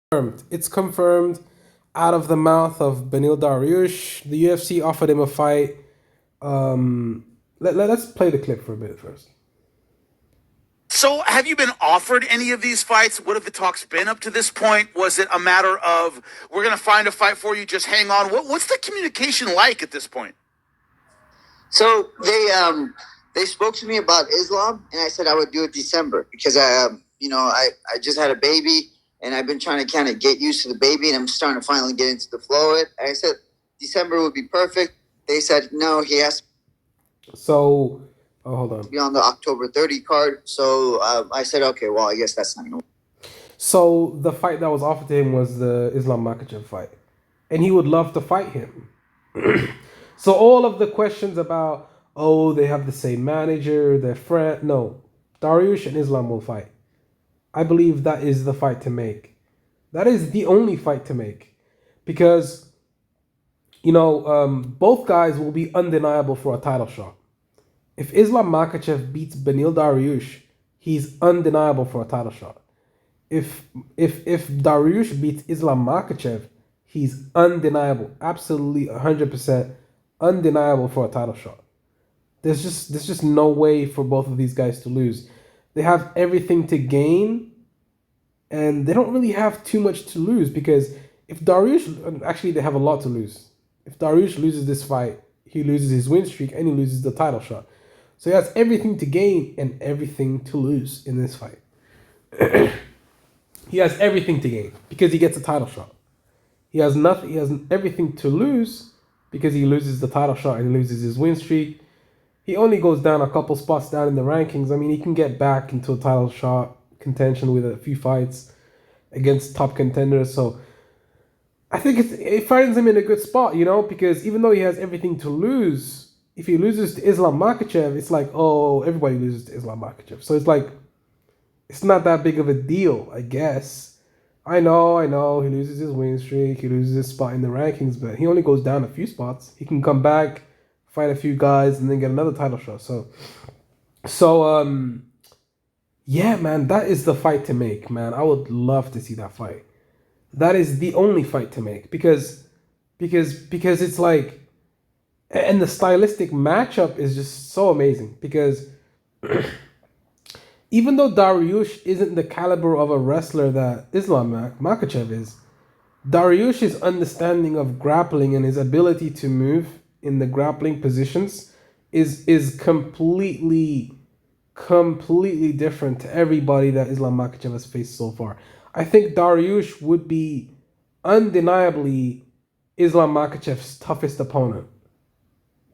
confirmed. It's confirmed out of the mouth of Benil Dariush. The UFC offered him a fight. Let's play the clip for a bit first. So, have you been offered any of these fights? What have the talks been up to this point? Was it a matter of we're going to find a fight for you, just hang on? What's the communication like at this point? So they spoke to me about Islam, and I said I would do it December because I just had a baby, and I've been trying to kind of get used to the baby, and I'm starting to finally get into the flow of it. And I said December would be perfect. They said no, he has So, oh, hold on. to be on the October 30 card. So I said, okay, well, I guess that's not going to. So the fight that was offered to him was the Islam Makhachev fight, and he would love to fight him. So all of the questions about, oh, they have the same manager, they're friend. No, Dariush and Islam will fight. I believe that is the fight to make. That is the only fight to make, because both guys will be undeniable for a title shot. If Islam Makhachev beats Benil Dariush, he's undeniable for a title shot. If Dariush beats Islam Makhachev, he's undeniable, absolutely 100% undeniable for a title shot. There's just no way for both of these guys to lose. They have everything to gain, and they don't really have too much to lose, because if Dariush, actually they have a lot to lose. If Dariush loses this fight, he loses his win streak and he loses the title shot. So he has everything to gain and everything to lose in this fight. He has everything to gain because he gets a title shot. He has nothing. He has everything to lose because he loses the title shot and loses his win streak. He only goes down a couple spots down in the rankings. I mean, he can get back into a title shot contention with a few fights against top contenders. So I think it finds him in a good spot, because even though he has everything to lose, if he loses to Islam Makhachev, it's like, oh, everybody loses to Islam Makhachev. So it's like, it's not that big of a deal, I guess. I know, he loses his win streak, he loses his spot in the rankings, but he only goes down a few spots. He can come back, fight a few guys, and then get another title shot. So, yeah, man, that is the fight to make, man. I would love to see that fight. That is the only fight to make, because it's like, and the stylistic matchup is just so amazing, because even though Dariush isn't the caliber of a wrestler that Islam Makhachev is, Dariush's understanding of grappling and his ability to move in the grappling positions is completely different to everybody that Islam Makhachev has faced so far. I think Dariush would be undeniably Islam Makhachev's toughest opponent.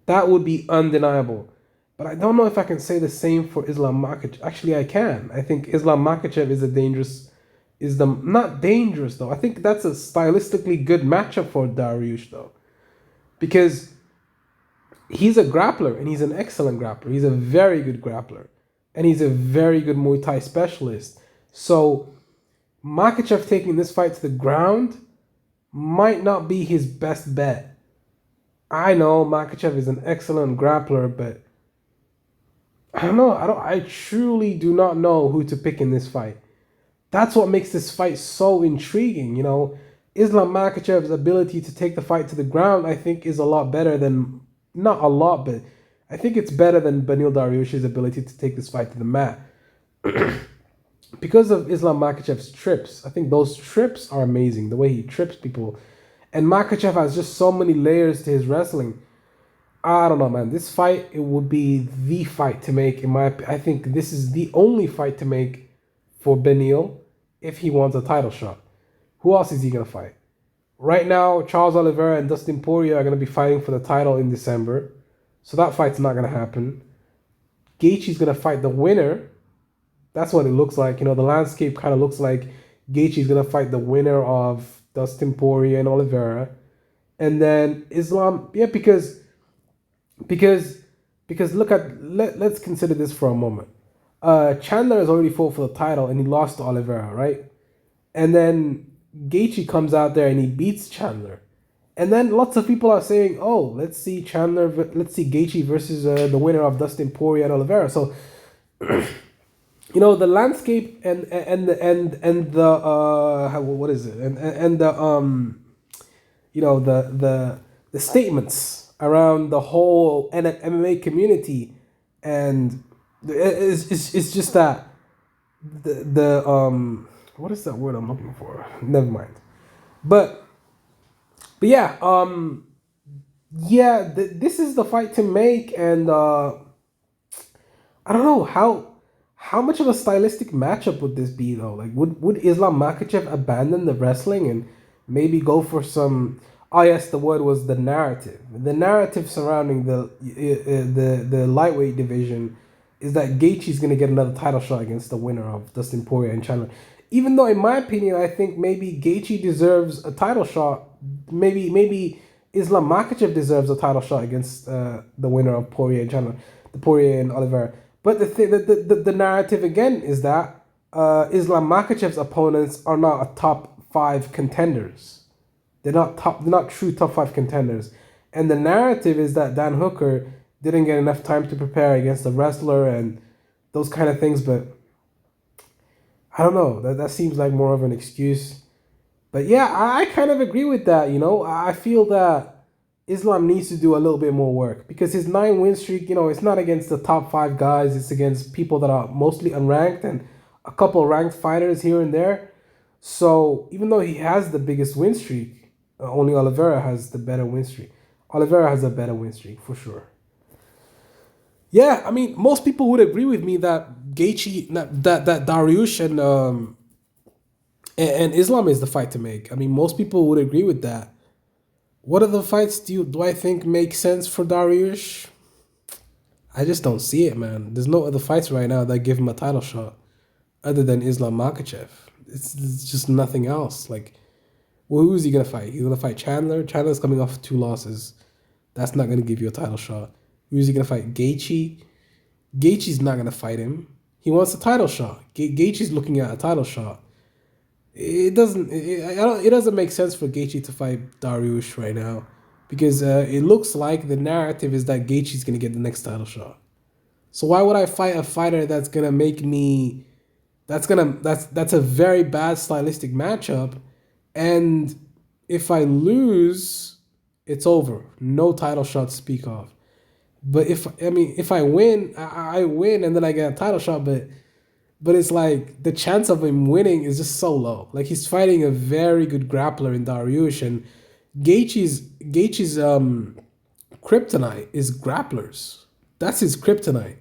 That would be undeniable. But I don't know if I can say the same for Islam Makhachev. Actually, I can. I think Islam Makhachev not dangerous though. I think that's a stylistically good matchup for Dariush though, because he's a grappler and he's an excellent grappler. He's a very good grappler, and he's a very good Muay Thai specialist. So Makhachev taking this fight to the ground might not be his best bet. I know Makhachev is an excellent grappler, but I don't know. I truly do not know who to pick in this fight. That's what makes this fight so intriguing. Islam Makhachev's ability to take the fight to the ground, I think, is a lot better than, not a lot, but I think it's better than Benil Dariush's ability to take this fight to the mat. Because of Islam Makhachev's trips. I think those trips are amazing, the way he trips people. And Makhachev has just so many layers to his wrestling. I don't know, man. This fight, it would be the fight to make. I think this is the only fight to make for Benil if he wants a title shot. Who else is he going to fight? Right now, Charles Oliveira and Dustin Poirier are going to be fighting for the title in December. So that fight's not going to happen. Gaethje's going to fight the winner. That's what it looks like. The landscape kind of looks like Gaethje's going to fight the winner of Dustin Poirier and Oliveira. And then Islam, yeah, because let's consider this for a moment. Chandler has already fought for the title and he lost to Oliveira, right? And then Gaethje comes out there and he beats Chandler. And then lots of people are saying, "Oh, let's see Gaethje versus the winner of Dustin Poirier and Oliveira." So you know, the landscape and the what is it, and the you know, the statements around the whole MMA community, and it's just that the what is that word I'm looking for? Never mind. But yeah, yeah, this is the fight to make, and I don't know how much of a stylistic matchup would this be though. Like, would Islam Makachev abandon the wrestling and maybe go for some? Oh yes, the word was the narrative. The narrative surrounding the lightweight division is that Gaethje's gonna get another title shot against the winner of Dustin Poirier and Chandler. Even though, in my opinion, I think maybe Gaethje deserves a title shot. Maybe Islam Makachev deserves a title shot against the winner of Poirier and Chandler, the Poirier and Oliveira. But the narrative again is that Islam Makhachev's opponents are not a top five contenders. They're not true top five contenders. And the narrative is that Dan Hooker didn't get enough time to prepare against the wrestler and those kind of things. But I don't know. That seems like more of an excuse. But yeah, I kind of agree with that. You know, I feel that Islam needs to do a little bit more work because his 9 win streak, you know, it's not against the top five guys. It's against people that are mostly unranked and a couple ranked fighters here and there. So even though he has the biggest win streak, only Oliveira has the better win streak. Oliveira has a better win streak for sure. Yeah, I mean, most people would agree with me that Gaethje, that Dariush and Islam is the fight to make. I mean, most people would agree with that. What other fights do I think make sense for Dariush? I just don't see it, man. There's no other fights right now that give him a title shot other than Islam Makhachev. It's just nothing else. Like, well, who is he gonna fight? He's gonna fight Chandler. Chandler's coming off 2 losses. That's not gonna give you a title shot. Who is he gonna fight? Gaethje. Gaethje's not gonna fight him. He wants a title shot. Gaethje's looking at a title shot. It doesn't. It doesn't make sense for Gaethje to fight Dariush right now, because it looks like the narrative is that Gaethje's gonna get the next title shot. So why would I fight a fighter that's gonna make me? That's a very bad stylistic matchup, and if I lose, it's over. No title shot to speak of. But if I win, I win, and then I get a title shot, but it's like the chance of him winning is just so low. Like, he's fighting a very good grappler in Dariush, and Gaethje's kryptonite is grapplers. That's his kryptonite.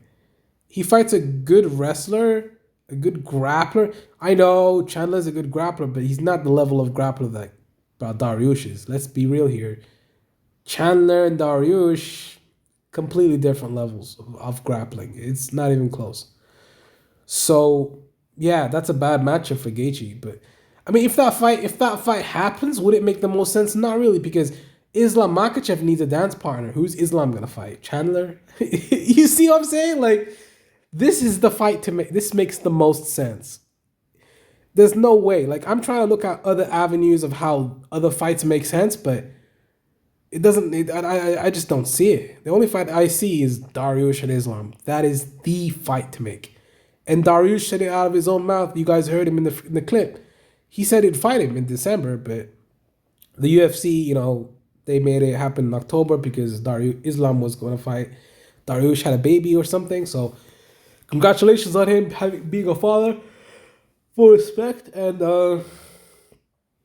He fights a good wrestler, a good grappler. I know Chandler's a good grappler, but he's not the level of grappler that Dariush is. Let's be real here. Chandler and Dariush, completely different levels of grappling. It's not even close. So yeah, that's a bad matchup for Gaethje. But I mean, if that fight happens, would it make the most sense? Not really, because Islam Makhachev needs a dance partner. Who's Islam gonna fight? Chandler? You see what I'm saying? Like, this is the fight to make. This makes the most sense. There's no way. Like, I'm trying to look at other avenues of how other fights make sense, but it doesn't. I just don't see it. The only fight I see is Dariush and Islam. That is the fight to make. And Dariush said it out of his own mouth. You guys heard him in the clip. He said he'd fight him in December, but the UFC, you know, they made it happen in October because Islam was going to fight. Dariush had a baby or something. So congratulations on him being a father. Full respect. And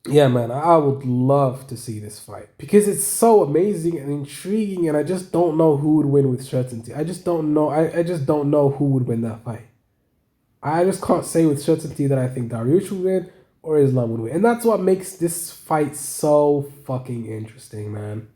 yeah, man, I would love to see this fight because it's so amazing and intriguing, and I just don't know who would win with certainty. I just don't know. I just don't know who would win that fight. I just can't say with certainty that I think Dariush would win or Islam would win. And that's what makes this fight so fucking interesting, man.